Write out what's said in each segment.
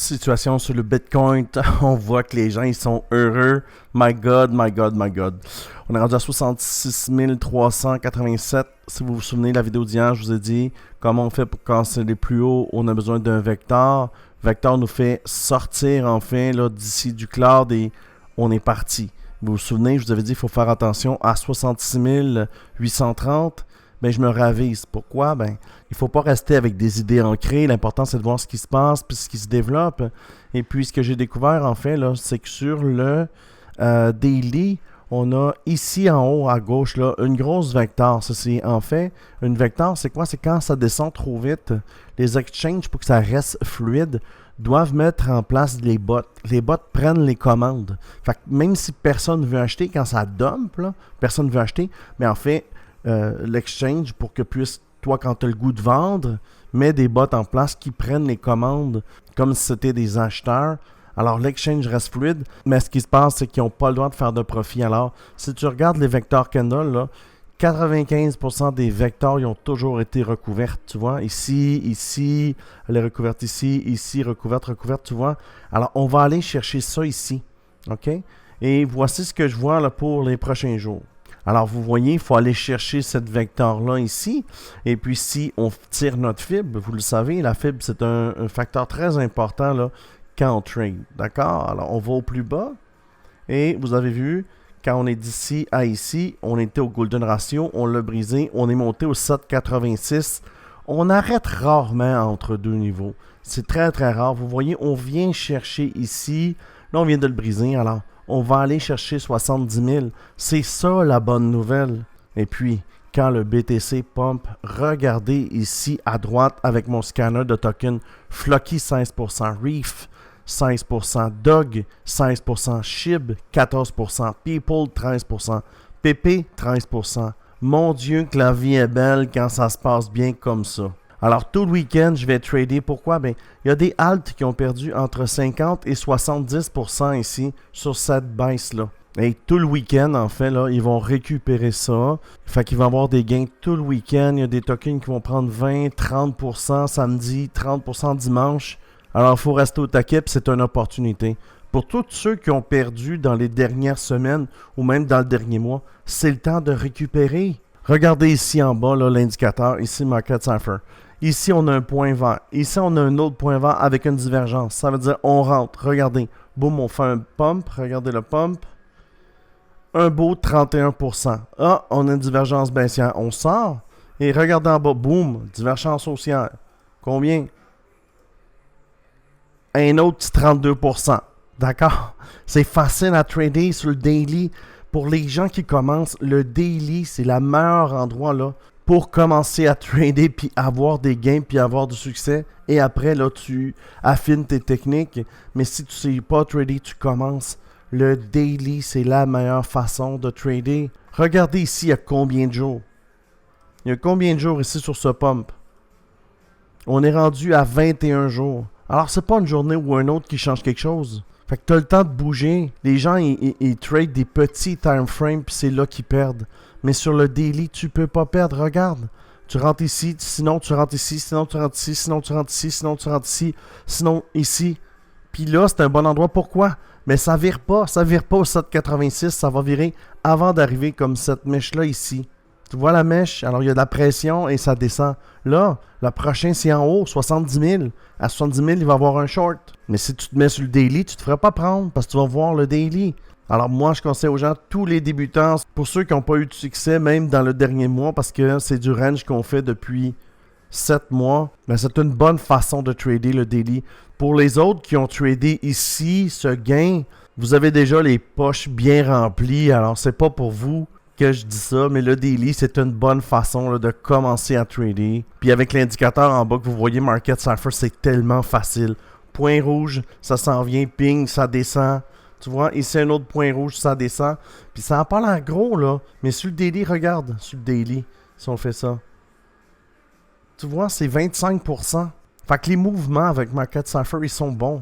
situation sur le Bitcoin, on voit que les gens ils sont heureux. My God, my God, my God. On est rendu à 66 387. Si vous vous souvenez de la vidéo d'hier, je vous ai dit comment on fait pour casser les plus hauts. On a besoin d'un vecteur. Vecteur nous fait sortir enfin là, d'ici du cloud et on est parti. Vous vous souvenez, je vous avais dit qu'il faut faire attention à 66 830. Ben, je me ravise. Pourquoi? Ben, il ne faut pas rester avec des idées ancrées. L'important, c'est de voir ce qui se passe puis ce qui se développe. Et puis, ce que j'ai découvert, en fait, là, c'est que sur le daily, on a ici en haut à gauche là, une grosse vecteur. Ça, c'est en fait, une vecteur, c'est quoi? C'est quand ça descend trop vite. Les exchanges, pour que ça reste fluide, doivent mettre en place les bots. Les bots prennent les commandes. Fait que même si personne ne veut acheter, quand ça dump, là, personne ne veut acheter, mais en fait, l'exchange, pour que puisse, toi, quand tu as le goût de vendre, met des bots en place qui prennent les commandes comme si c'était des acheteurs. Alors, l'exchange reste fluide, mais ce qui se passe, c'est qu'ils n'ont pas le droit de faire de profit. Alors, si tu regardes les vecteurs candle, là, 95% des vecteurs, ils ont toujours été recouverts, tu vois. Ici, elle est recouverte ici, recouverte, tu vois. Alors, on va aller chercher ça ici, OK? Et voici ce que je vois là, pour les prochains jours. Alors, vous voyez, il faut aller chercher cette vecteur-là ici. Et puis, si on tire notre fibre, vous le savez, la fibre, c'est un facteur très important là, quand on trade. D'accord? Alors, on va au plus bas. Et vous avez vu, quand on est d'ici à ici, on était au Golden Ratio, on l'a brisé, on est monté au 7,86. On arrête rarement entre deux niveaux. C'est très, très rare. Vous voyez, on vient chercher ici. Là, on vient de le briser. Alors, on va aller chercher 70 000. C'est ça la bonne nouvelle. Et puis, quand le BTC pump, regardez ici à droite avec mon scanner de token, Flocky 16%, Reef 16%, Dog 16%, SHIB 14%, People 13%, PP 13%. Mon Dieu que la vie est belle quand ça se passe bien comme ça. Alors, tout le week-end, je vais trader. Pourquoi? Bien, il y a des alts qui ont perdu entre 50 et 70% ici sur cette baisse-là. Et tout le week-end, en fait, là, ils vont récupérer ça. Fait qu'ils vont avoir des gains tout le week-end. Il y a des tokens qui vont prendre 20, 30% samedi, 30% dimanche. Alors, il faut rester au taquet, puis c'est une opportunité. Pour tous ceux qui ont perdu dans les dernières semaines ou même dans le dernier mois, c'est le temps de récupérer. Regardez ici en bas, là, l'indicateur, ici, Market Cipher. Ici, on a un point vert. Ici, on a un autre point vert avec une divergence. Ça veut dire on rentre. Regardez. Boum, on fait un pump. Regardez le pump. Un beau 31%. Ah, on a une divergence baissière. On sort. Et regardez en bas. Boum, divergence haussière. Combien? Un autre petit 32%. D'accord? C'est facile à trader sur le daily. Pour les gens qui commencent, le daily, c'est le meilleur endroit là pour commencer à trader puis avoir des gains puis avoir du succès. Et après, là, tu affines tes techniques. Mais si tu ne sais pas trader, tu commences. Le daily, c'est la meilleure façon de trader. Regardez ici, il y a combien de jours? Il y a combien de jours ici sur ce pump? On est rendu à 21 jours. Alors, c'est pas une journée ou une autre qui change quelque chose. Fait que tu as le temps de bouger. Les gens, ils tradent des petits time frames, puis c'est là qu'ils perdent. Mais sur le daily, tu peux pas perdre. Regarde. Tu rentres ici, sinon tu rentres ici, sinon tu rentres ici, sinon tu rentres ici, sinon tu rentres ici, sinon ici. Puis là, c'est un bon endroit. Pourquoi? Mais ça vire pas. Ça vire pas au 7,86. Ça va virer avant d'arriver comme cette mèche-là ici. Tu vois la mèche? Alors, il y a de la pression et ça descend. Là, le prochain, c'est en haut, 70 000. À 70 000, il va y avoir un short. Mais si tu te mets sur le daily, tu ne te feras pas prendre parce que tu vas voir le daily. Alors, moi, je conseille aux gens, tous les débutants, pour ceux qui n'ont pas eu de succès, même dans le dernier mois, parce que c'est du range qu'on fait depuis 7 mois, ben, c'est une bonne façon de trader le daily. Pour les autres qui ont tradé ici, ce gain, vous avez déjà les poches bien remplies. Alors, c'est pas pour vous que je dis ça, mais le daily, c'est une bonne façon là, de commencer à trader. Puis avec l'indicateur en bas que vous voyez, Market Cipher, c'est tellement facile. Point rouge, ça s'en vient, ping, ça descend. Tu vois, ici un autre point rouge, ça descend. Puis ça n'a pas l'air gros, là. Mais sur le daily, regarde, sur le daily, si on fait ça. Tu vois, c'est 25%. Fait que les mouvements avec Market Cipher, ils sont bons.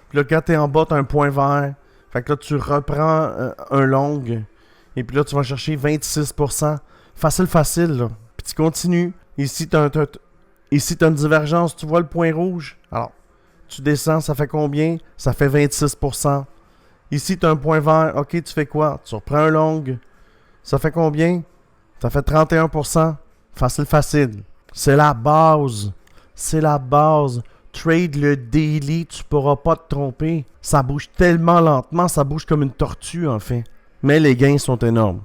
Puis là, quand tu es en bas, tu as un point vert. Fait que là, tu reprends un long. Et puis là, tu vas chercher 26%. Facile, là. Puis tu continues. Ici, tu as une divergence. Tu vois le point rouge. Alors, Tu descends, ça fait combien? Ça fait 26%. Ici, tu as un point vert. OK, tu fais quoi? Tu reprends un long. Ça fait combien? Ça fait 31%. Facile, facile. C'est la base. C'est la base. Trade le daily, tu pourras pas te tromper. Ça bouge tellement lentement, ça bouge comme une tortue en fait. Mais les gains sont énormes.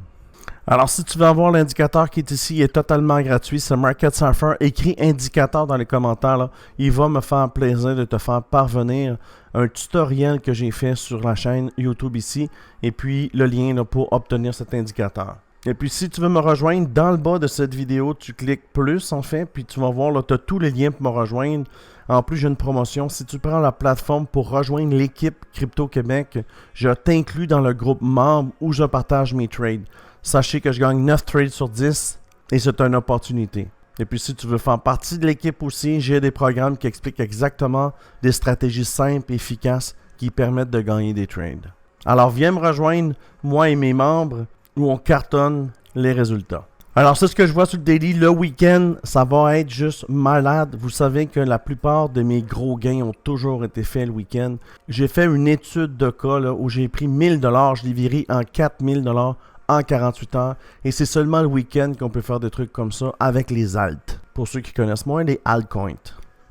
Alors si tu veux avoir l'indicateur qui est ici, il est totalement gratuit. C'est Market Surfer. Écris indicateur dans les commentaires. Là. Il va me faire plaisir de te faire parvenir un tutoriel que j'ai fait sur la chaîne YouTube ici. Et puis le lien là, pour obtenir cet indicateur. Et puis, si tu veux me rejoindre, dans le bas de cette vidéo, tu cliques plus, en fait, puis tu vas voir, là, tu as tous les liens pour me rejoindre. En plus, j'ai une promotion. Si tu prends la plateforme pour rejoindre l'équipe Crypto Québec, je t'inclus dans le groupe membre où je partage mes trades. Sachez que je gagne 9 trades sur 10 et c'est une opportunité. Et puis, si tu veux faire partie de l'équipe aussi, j'ai des programmes qui expliquent exactement des stratégies simples et efficaces qui permettent de gagner des trades. Alors, viens me rejoindre, moi et mes membres, où on cartonne les résultats. Alors, c'est ce que je vois sur le daily. Le week-end, ça va être juste malade. Vous savez que la plupart de mes gros gains ont toujours été faits le week-end. J'ai fait une étude de cas là, où j'ai pris 1000 $, je l'ai viré en 4000 $ en 48 heures. Et c'est seulement le week-end qu'on peut faire des trucs comme ça avec les alts. Pour ceux qui connaissent moins, les altcoins.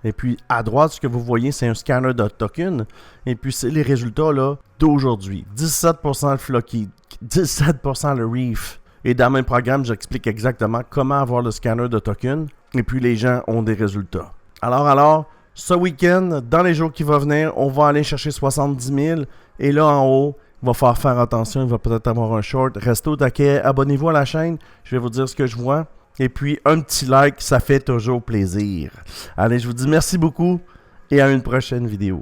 Et puis, à droite, ce que vous voyez, c'est un scanner de token. Et puis, c'est les résultats là d'aujourd'hui. 17% le Flocky, 17% le Reef. Et dans mes programmes, j'explique exactement comment avoir le scanner de token. Et puis, les gens ont des résultats. Alors, ce week-end, dans les jours qui vont venir, on va aller chercher 70 000. Et là, en haut, il va falloir faire attention. Il va peut-être avoir un short. Restez au taquet. Abonnez-vous à la chaîne. Je vais vous dire ce que je vois. Et puis, un petit like, ça fait toujours plaisir. Allez, je vous dis merci beaucoup et à une prochaine vidéo.